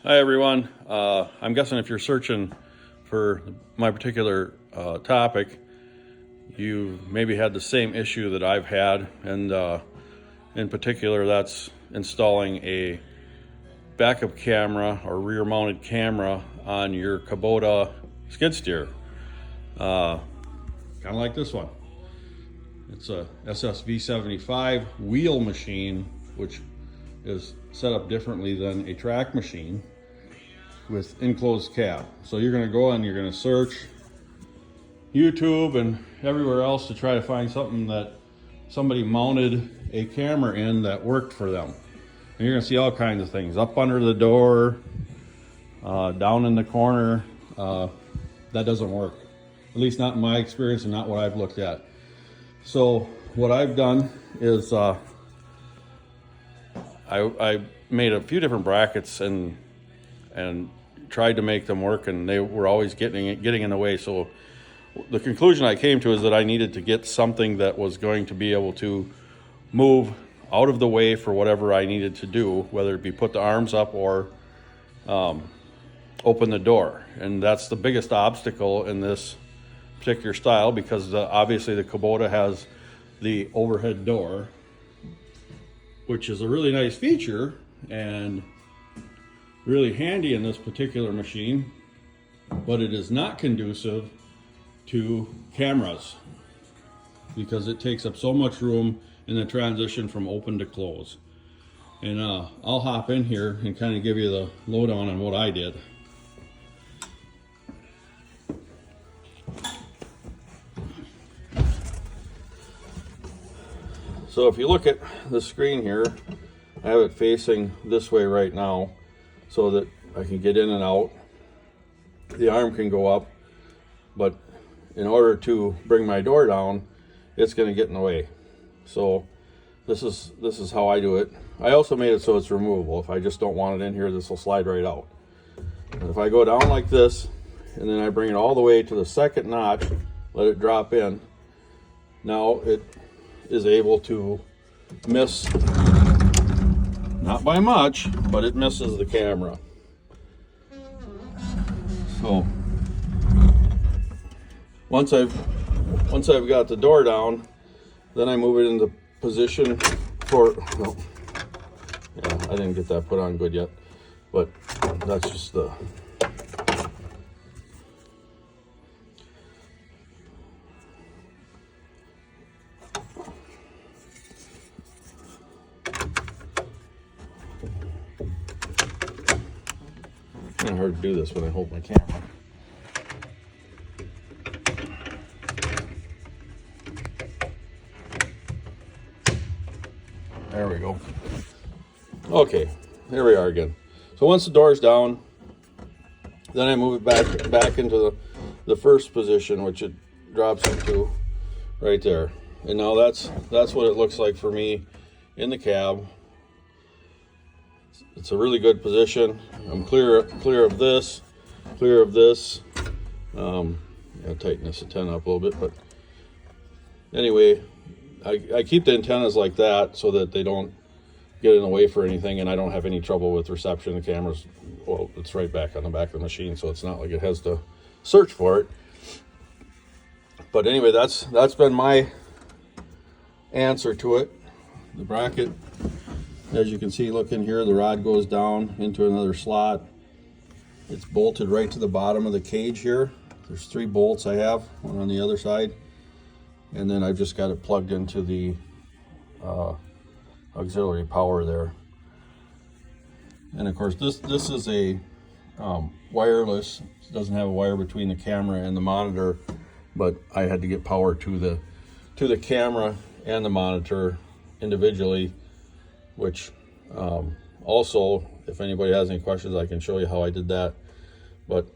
Hi everyone. I'm guessing if you're searching for my particular topic, you maybe had the same issue that I've had, and in particular that's installing a backup camera or rear mounted camera on your Kubota skid steer. Kind of like this one. It's a SSV75 wheel machine, which is set up differently than a track machine with enclosed cab. So you're going to go and you're going to search YouTube and everywhere else to try to find something that somebody mounted a camera in that worked for them. And you're going to see all kinds of things up under the door, down in the corner. That doesn't work, at least not in my experience and not what I've looked at. So what I've done is I made a few different brackets and tried to make them work, and they were always getting in the way. So the conclusion I came to is that I needed to get something that was going to be able to move out of the way for whatever I needed to do, whether it be put the arms up or open the door. And that's the biggest obstacle in this particular style, because obviously the Kubota has the overhead door, which is a really nice feature and really handy in this particular machine, but it is not conducive to cameras because it takes up so much room in the transition from open to close. And I'll hop in here and kind of give you the lowdown on what I did. So if you look at the screen here, I have it facing this way right now so that I can get in and out. The arm can go up, but in order to bring my door down, it's going to get in the way. So this is how I do it. I also made it so it's removable. If I just don't want it in here, this will slide right out. And if I go down like this, and then I bring it all the way to the second notch, let it drop in, now it is able to miss, not by much, but it misses the camera. So once I've got the door down, then I move it into position for, well, yeah, I didn't get that put on good yet, but that's just the, kind of hard to do this when I hold my camera. There we go. Okay, there we are again. So once the door is down, then I move it back into the first position, which it drops into right there. And now that's what it looks like for me in the cab. It's a really good position. I'm clear of this. I'll tighten this antenna up a little bit, but anyway, I keep the antennas like that so that they don't get in the way for anything, and I don't have any trouble with reception. The camera's, well, it's right back on the back of the machine, so it's not like it has to search for it. But anyway, that's been my answer to it. The bracket, as you can see, look in here, the rod goes down into another slot. It's bolted right to the bottom of the cage here. There's 3 bolts I have, one on the other side. And then I've just got it plugged into the auxiliary power there. And of course, this is a wireless. It doesn't have a wire between the camera and the monitor, but I had to get power to the camera and the monitor individually, which also, if anybody has any questions, I can show you how I did that. But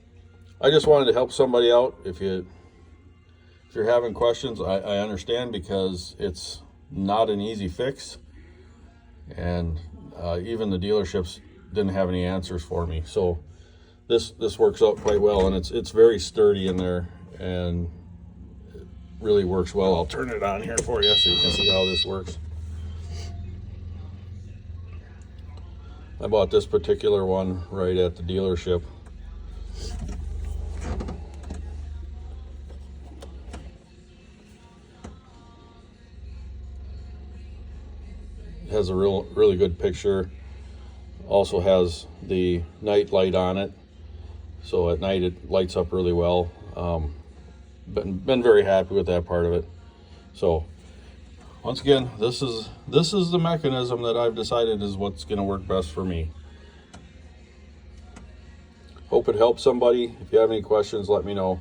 I just wanted to help somebody out. If you're having questions, I understand, because it's not an easy fix, and even the dealerships didn't have any answers for me. So this works out quite well, and it's very sturdy in there, and it really works well. I'll turn it on here for you so you can see how this works. I bought this particular one right at the dealership. It has a really good picture. Also has the night light on it, so at night it lights up really well. Been very happy with that part of it. So once again, this is the mechanism that I've decided is what's going to work best for me. Hope it helps somebody. If you have any questions, let me know.